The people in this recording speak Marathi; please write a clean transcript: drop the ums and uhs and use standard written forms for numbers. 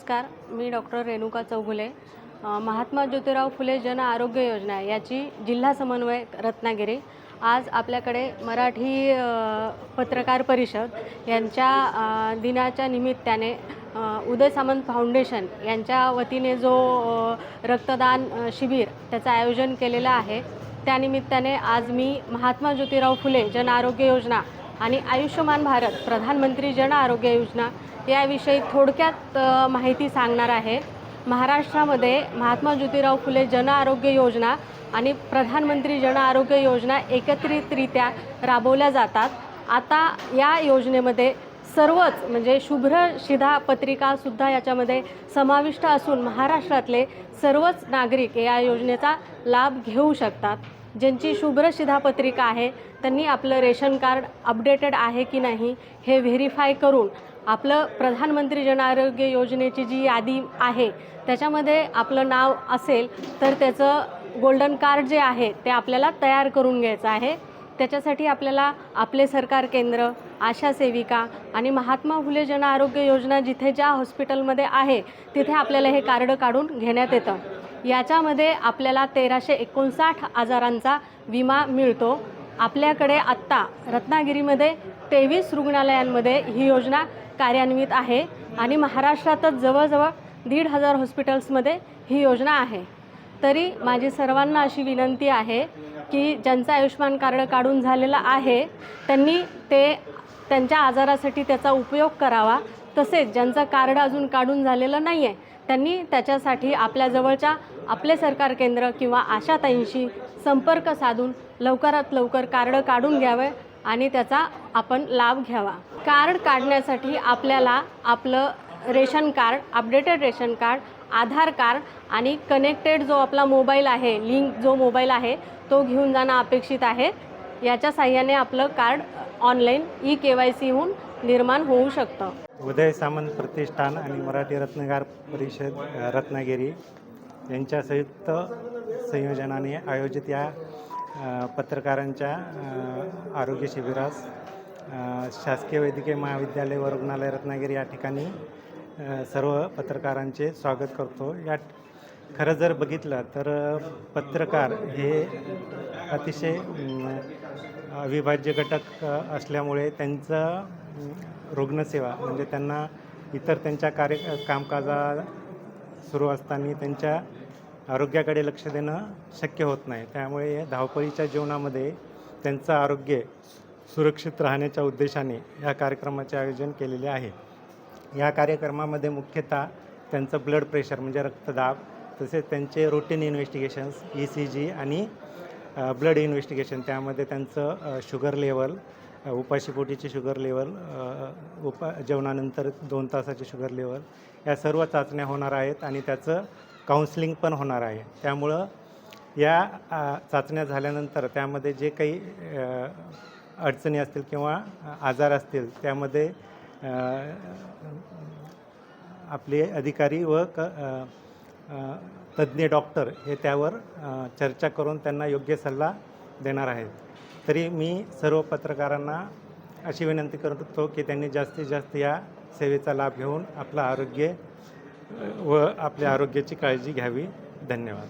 नमस्कार, मी डॉक्टर रेणुका चौगुले. महात्मा ज्योतिराव फुले जन आरोग्य योजना याची जिल्हा समन्वयक रत्नागिरी. आज आपल्याकडे मराठी पत्रकार परिषद यांच्या दिनाच्या निमित्ताने उदय सामंत फाउंडेशन यांच्या वतीने जो रक्तदान शिबिर त्याचं आयोजन केलेलं आहे. त्यानिमित्ताने आज मी महात्मा ज्योतिराव फुले जन आरोग्य योजना आणि आयुष्यमान भारत प्रधानमंत्री जन आरोग्य योजना याविषयी थोडक्यात माहिती सांगणार आहे. महाराष्ट्रामध्ये महात्मा ज्योतिराव फुले जन आरोग्य योजना आणि प्रधानमंत्री जन आरोग्य योजना एकत्रितरित्या राबवल्या जातात. आता या योजनेमध्ये सर्वच म्हणजे शुभ्र शिधापत्रिकासुद्धा याच्यामध्ये समाविष्ट असून महाराष्ट्रातले सर्वच नागरिक या योजनेचा लाभ घेऊ शकतात. ज्यांची शुभ्र शिधापत्रिका आहे त्यांनी आपलं रेशन कार्ड अपडेटेड आहे की नाही हे व्हेरीफाय करून आपलं प्रधानमंत्री जन आरोग्य योजनेची जी यादी आहे त्याच्यामध्ये आपलं नाव असेल तर त्याचं गोल्डन कार्ड जे आहे ते आपल्याला तयार करून घ्यायचं आहे. त्याच्यासाठी आपल्याला आपले सरकार केंद्र, आशा सेविका आणि महात्मा फुले जन आरोग्य योजना जिथे ज्या हॉस्पिटलमध्ये आहे तिथे आपल्याला हे कार्ड काढून घेण्यात येतं. याच्यामध्ये आपल्याला 1359 आजारांचा विमा मिळतो. आपल्याकडे आत्ता रत्नागिरीमध्ये 23 रुग्णालयांमध्ये ही योजना कार्यान्वित आहे आणि महाराष्ट्रातच जवळजवळ 1,500 हॉस्पिटल्समध्ये ही योजना आहे. तरी माझी सर्वांना अशी विनंती आहे की ज्यांचं आयुष्मान कार्ड काढून झालेलं आहे त्यांनी ते त्यांच्या आजारासाठी त्याचा उपयोग करावा. तसेच ज्यांचं कार्ड अजून काढून झालेलं नाही आहे त्यांनी त्याच्यासाठी आपल्या जवळच्या आपले सरकार केंद्र किंवा आशाताईंशी संपर्क साधून लवकरात लवकर कार्ड काढून घ्यावे आणि त्याचा आपण लाभ घ्यावा. कार्ड काढण्यासाठी आपल्याला आपलं ration card, updated ration card, Aadhaar card आणि कनेक्टेड जो आपला मोबाईल आहे, लिंक जो मोबाईल आहे तो घेऊन जाणं अपेक्षित आहे. याच्या साहाय्याने आपलं कार्ड ऑनलाईन KYC होऊन निर्माण होऊ शकतं. उदय सामंत प्रतिष्ठान आणि मराठी रत्नगार परिषद रत्नागिरी यांच्या संयुक्त संयोजनाने आयोजित या पत्रकारांच्या आरोग्य शिबिरास शासकीय वैद्यकीय महाविद्यालय व रुग्णालय रत्नागिरी या ठिकाणी सर्व पत्रकारांचे स्वागत करतो. खरं जर बघितलं तर पत्रकार हे अतिशय अविभाज्य घटक असल्यामुळे त्यांचं रुग्णसेवा म्हणजे त्यांना इतर त्यांच्या कामकाजा सुरू असताना त्यांच्या आरोग्याकडे लक्ष देणं शक्य होत नाही. त्यामुळे धावपळीच्या जीवनामध्ये त्यांचं आरोग्य सुरक्षित राहण्याच्या उद्देशाने या कार्यक्रमाचे आयोजन केलेले आहे. या कार्यक्रमामध्ये मुख्यतः त्यांचं ब्लड प्रेशर म्हणजे रक्तदाब, तसेच त्यांचे रूटीन इन्व्हेस्टिगेशन्स ECG आणि ब्लड इन्व्हेस्टिगेशन, त्यामध्ये त्यांचं शुगर लेवल, उपाशीपोटीची शुगर लेवल, जेवणानंतर 2 तासाची शुगर लेवल, या सर्व चाचण्या होणार आहेत आणि त्याचं काउन्सिलिंग पण होणार आहे. त्यामुळं या चाचण्या झाल्यानंतर त्यामध्ये जे काही अडचणी असतील किंवा आजार असतील त्यामध्ये आपले अधिकारी व तज्ज्ञ डॉक्टर हे त्यावर चर्चा करून त्यांना योग्य सल्ला देणार आहेत. तरी मी सर्व पत्रकारांना अशी विनंती करतो की त्यांनी जास्तीत जास्त या सेवेचा लाभ घेऊन आपलं आरोग्य व आपल्या आरोग्याची काळजी घ्यावी. धन्यवाद.